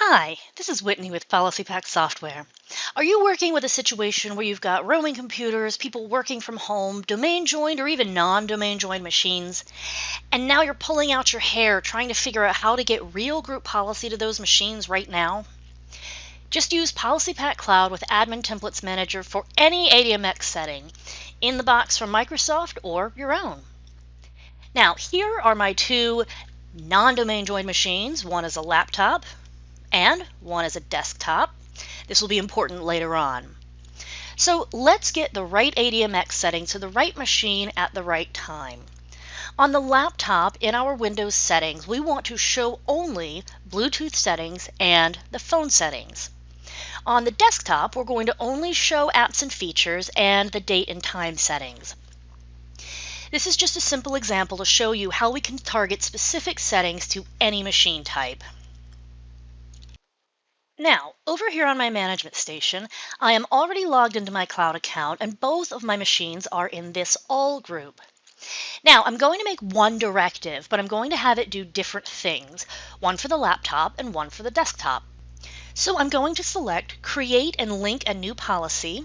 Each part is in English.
Hi, this is Whitney with PolicyPak Software. Are you working with a situation where you've got roaming computers, people working from home, domain joined or even non-domain joined machines, and now you're pulling out your hair trying to figure out how to get real group policy to those machines right now? Just use PolicyPak Cloud with Admin Templates Manager for any ADMX setting, in the box from Microsoft or your own. Now, here are my two non-domain joined machines. One is a laptop and one is a desktop. This will be important later on. So let's get the right ADMX setting to the right machine at the right time. On the laptop, in our Windows settings, we want to show only Bluetooth settings and the phone settings. On the desktop, we're going to only show apps and features and the date and time settings. This is just a simple example to show you how we can target specific settings to any machine type. Now, over here on my management station, I am already logged into my cloud account and both of my machines are in this all group. Now, I'm going to make one directive, but I'm going to have it do different things, one for the laptop and one for the desktop. So I'm going to select Create and Link a New Policy.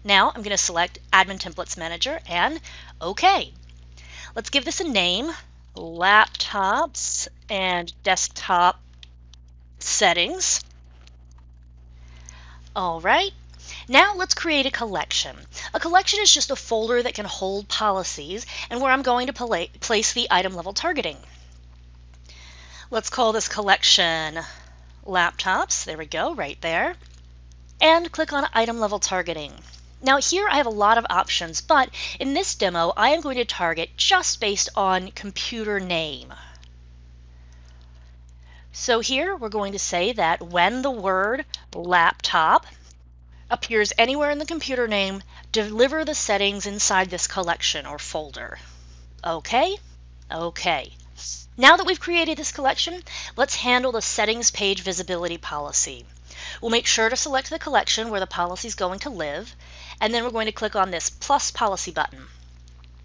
Now I'm going to select Admin Templates Manager and OK. Let's give this a name, Laptops and Desktop Settings. All right, now let's create a collection. A collection is just a folder that can hold policies and where I'm going to place the item level targeting. Let's call this collection Laptops. There we go, right there. And click on item level targeting. Now here I have a lot of options, but in this demo I am going to target just based on computer name. So here we're going to say that when the word laptop appears anywhere in the computer name, deliver the settings inside this collection or folder. Okay? Okay. Now that we've created this collection, let's handle the settings page visibility policy. We'll make sure to select the collection where the policy is going to live, and then we're going to click on this plus policy button.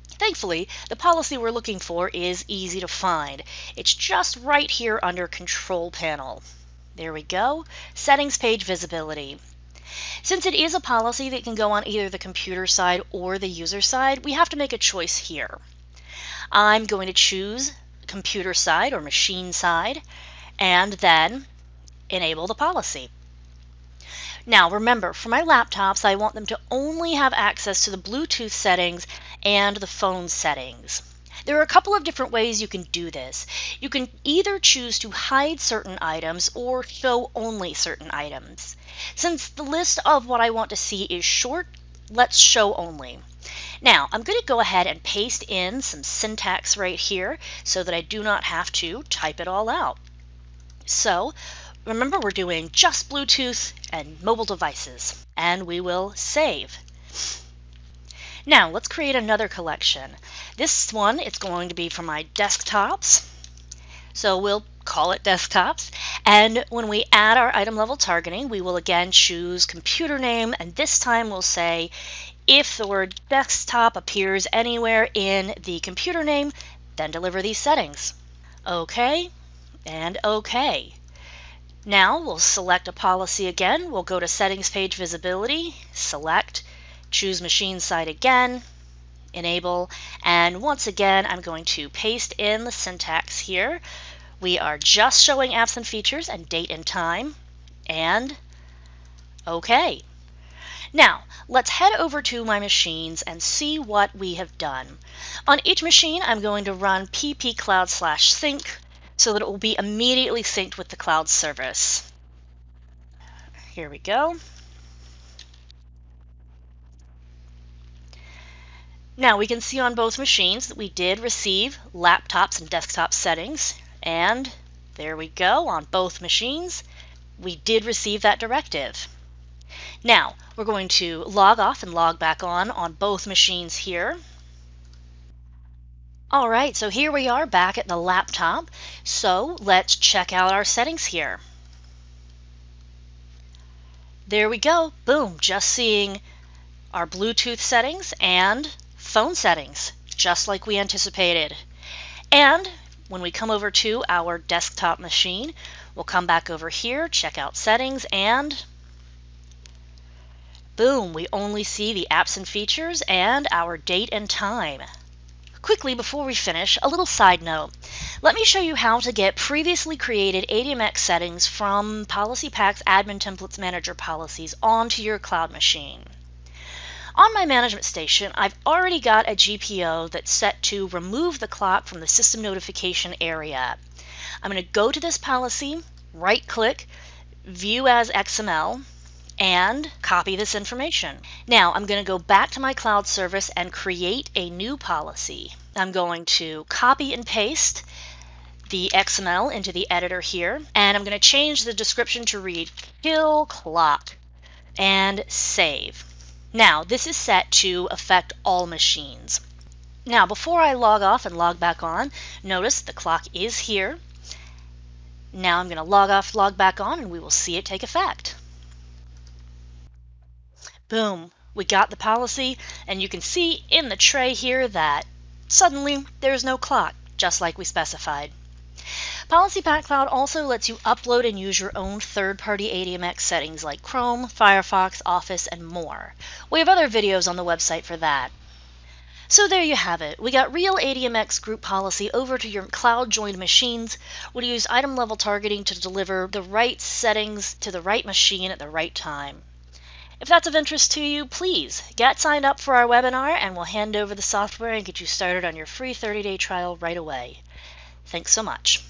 Thankfully, the policy we're looking for is easy to find. It's just right here under Control Panel. There we go, Settings Page Visibility. Since it is a policy that can go on either the computer side or the user side, we have to make a choice here. I'm going to choose computer side or machine side, and then enable the policy. Now remember, for my laptops, I want them to only have access to the Bluetooth settings and the phone settings. There are a couple of different ways you can do this. You can either choose to hide certain items or show only certain items. Since the list of what I want to see is short, let's show only. Now, I'm going to go ahead and paste in some syntax right here so that I do not have to type it all out. So, remember we're doing just Bluetooth and mobile devices, and we will save. Now let's create another collection. This one, it's going to be for my desktops, so we'll call it desktops, and when we add our item level targeting, we will again choose computer name, and this time we'll say if the word desktop appears anywhere in the computer name, then deliver these settings. OK and OK. Now we'll select a policy again. We'll go to Settings Page Visibility, select, choose Machine Side again, enable, and once again I'm going to paste in the syntax here. We are just showing apps and features and date and time, and OK. Now let's head over to my machines and see what we have done. On each machine I'm going to run ppcloud/sync so that it will be immediately synced with the cloud service. Here we go. Now we can see on both machines that we did receive laptops and desktop settings, and there we go, on both machines we did receive that directive. Now we're going to log off and log back on both machines here. All right, so here we are back at the laptop. So let's check out our settings here. There we go, boom, just seeing our Bluetooth settings and phone settings, just like we anticipated. And when we come over to our desktop machine, We'll come back over here, check out settings, and boom, we only see the apps and features and our date and time. Quickly, before we finish, a little side note. Let me show you how to get previously created ADMX settings from PolicyPak's Admin Templates Manager policies onto your cloud machine. On my management station, I've already got a GPO that's set to remove the clock from the system notification area. I'm going to go to this policy, right-click, View as XML, and copy this information. Now I'm going to go back to my cloud service and create a new policy. I'm going to copy and paste the XML into the editor here, and I'm going to change the description to read kill clock and save. Now this is set to affect all machines. Now before I log off and log back on, notice the clock is here. Now I'm going to log off, log back on, and we will see it take effect. Boom, we got the policy, and you can see in the tray here that suddenly there's no clock, just like we specified. PolicyPak Cloud also lets you upload and use your own third-party ADMX settings like Chrome, Firefox, Office, and more. We have other videos on the website for that. So there you have it. We got real ADMX group policy over to your cloud-joined machines. We use item-level targeting to deliver the right settings to the right machine at the right time. If that's of interest to you, please get signed up for our webinar and we'll hand over the software and get you started on your free 30-day trial right away. Thanks so much.